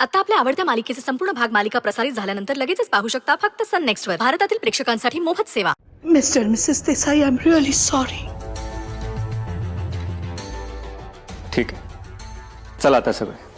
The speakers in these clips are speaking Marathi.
आता आपल्या आवडत्या मालिकेचे संपूर्ण भाग मालिका प्रसारित झाल्यानंतर लगेचच पाहू शकता फक्त सन नेक्स्ट वर. भारतातील प्रेक्षकांसाठी मोफत सेवा. Mister missus Desai, I am really sorry. ठीक आहे, चला आता सगळे.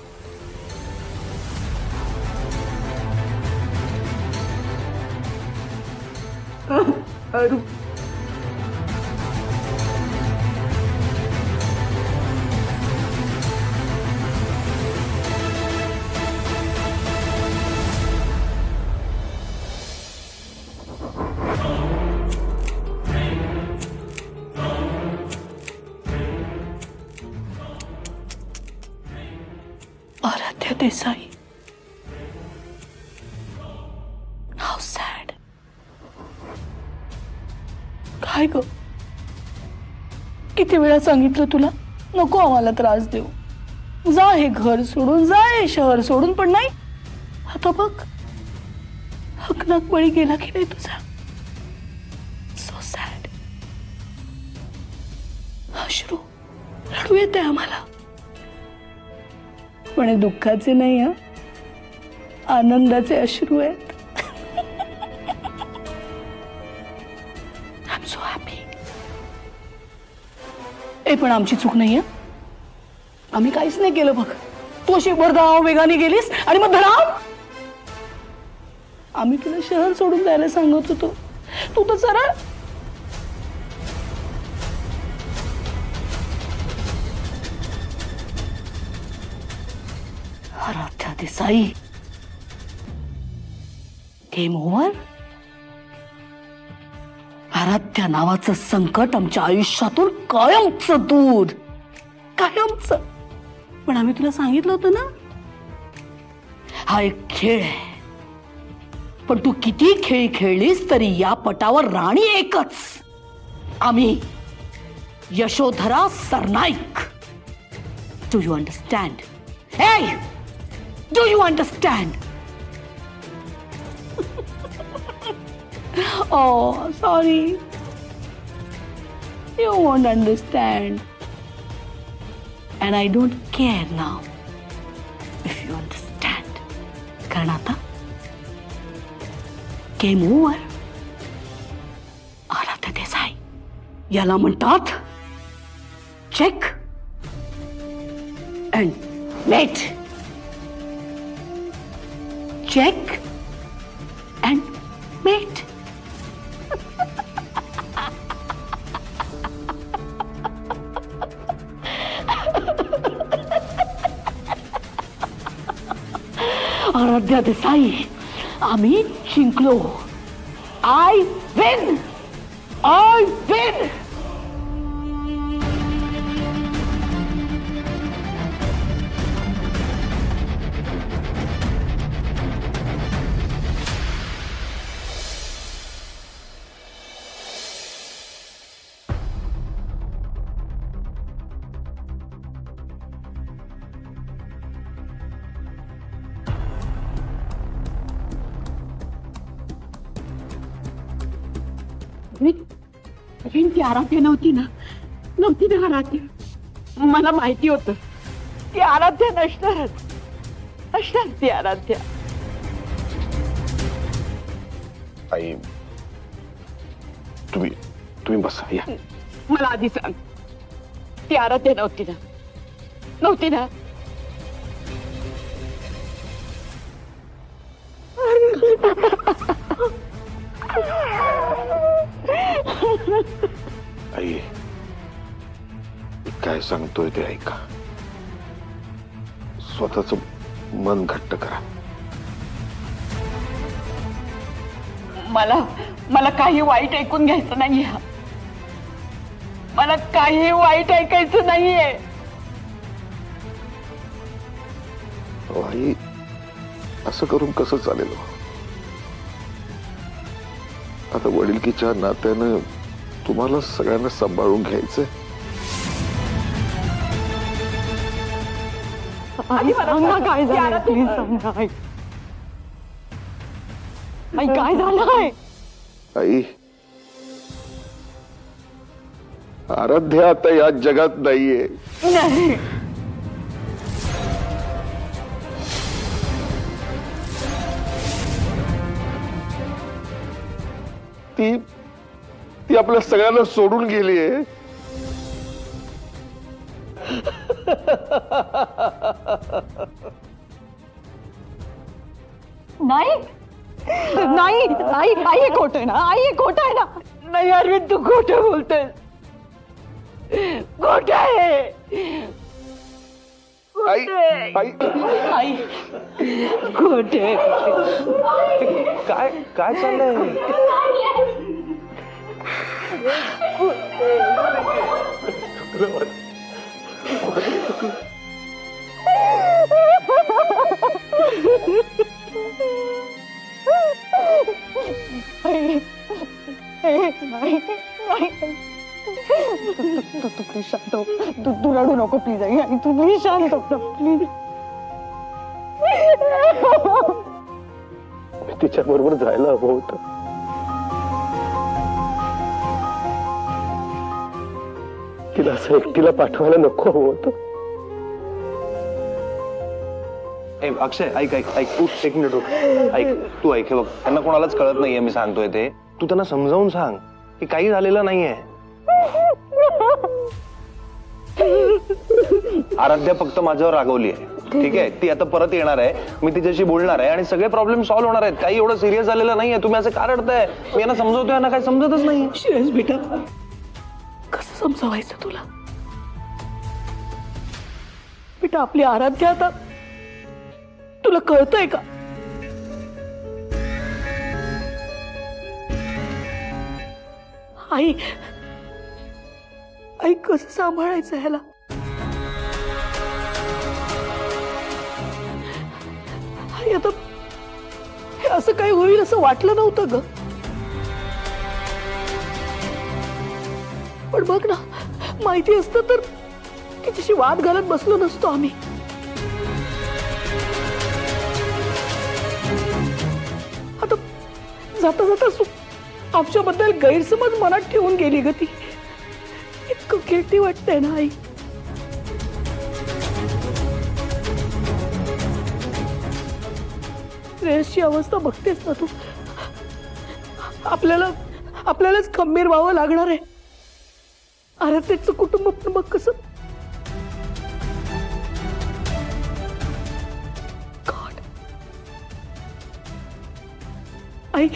Aaradhya Desai, how sad. काय ग, किती वेळा सांगितलं तुला नको आम्हाला त्रास देऊ, जा हे घर सोडून, जा हे शहर सोडून, पण नाही. आता बघ, हकनाक बळी गेला की नाही तुझा. So sad. अश्रू रडू येते आम्हाला, पण हे दुःखाचे नाही हा, आनंदाचे अश्रू आहेत. I am so happy. ए पण आमची चूक नाही आहे, आम्ही काहीच नाही केलं. बघ, तू अशी भरधाव वेगाने गेलीस आणि मग धडाव. आम्ही तुला शहर सोडून जायला सांगत होतो, तू तर सरळ. Aradhya Desai, game over. आराध्या नावाचं संकट आमच्या आयुष्यातून कायमचं दूर, कायमचं. पण आम्ही तुला सांगितलं होतं ना, हा एक खेळ आहे. पण तू किती खेळ खेळलीस तरी या पटावर राणी एकच, आम्ही, Yashodhara Sarnaik. Do you understand? हे, do you understand? Oh, sorry. You won't understand. And I don't care now if you understand. कारण आता गेम ओव्हर. आराध्या देसाई, याला म्हणतात check and mate. Check and mate. Aaradhya Desai, आम्ही जिंकलो. I win. I win. ती आराध्य नव्हती ना आराध्य. मला माहिती होतं ती आराध्य नसणार ती आराध्य. आई, तुम्ही बसा या. मला आधी सांग, ती आराध्य नव्हती ना? आई, मी काय सांगतोय ते ऐका. स्वतःच मन घट्ट करा. मला काही वाईट ऐकून घ्यायचं नाहीये. मला काही वाईट ऐकायचं नाहीये. आई, असं करून कसं चालेल? आता वडिलकीच्या नात्यानं तुम्हाला सगळ्यांना सांभाळून घ्यायचंय. काय झालंय? आई, आराध्या आता या जगात नाहीये. नाही, ती ती आपल्या सगळ्यांना सोडून गेलीये. नाही नाही आई आई हे खोट आहे ना, आई हे खोट आहे ना. नाही अरविंद, तू खोटं बोलतोय. खोट आहे. आई आई आई खोट आहे. काय काय चाललंय? तू प्लीज शांत हो. तू रडू नको please I. I Tu please शांत हो प्लीज. मी तिच्या बरोबर जायला हवं होतं. तिला असं एकटीला पाठवायला नको हवं होतं. अक्षय ऐक ऐक ऐक तू एक मिनिट रुक. ऐक तू ऐक. हे बघ, त्यांना कोणालाच कळत नाहीये मी सांगतोय ते. तू त्यांना समजावून सांग की काही झालेलं नाहीये. आराध्या फक्त माझ्यावर रागवली आहे, ठीक आहे. ती आता परत येणार आहे, मी तिच्याशी बोलणार आहे आणि सगळे प्रॉब्लेम सॉल्व्ह होणार आहेत. काही एवढं सिरियस झालेलं नाहीये. तुम्ही असं का रडताय? मी यांना समजवतोय, यांना काही समजतच नाही. श्रेयस बेटा, कसं समजावायचं तुला? बेटा आपली आराध्या आता तुला कळतंय का? आई आई कसं सांभाळायचं ह्याला? आई आता हे असं काही होईल असं वाटलं नव्हतं ग. पण बघ ना, माहिती असतं तर तिच्याशी वाद घालत बसलो नसतो आम्ही. आता जाता जाता आमच्याबद्दल गैरसमज मनात ठेवून गेली ग ती. इतकं गिल्टी वाटतंय ना आई. श्रेयसची अवस्था बघतेस ना तू. आपल्यालाच खंबीर व्हावं लागणार आहे. आराध्याचं कुटुंब पण बघ कसं. गॉड. आई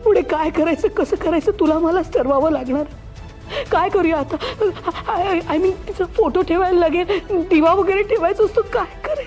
पुढे काय करायचं, कसं करायचं तुला मलाच ठरवावं लागणार. काय करूया आता? आय मीन तिचा फोटो ठेवायला लागेल, दिवा वगैरे ठेवायचा असतो. काय करायचं?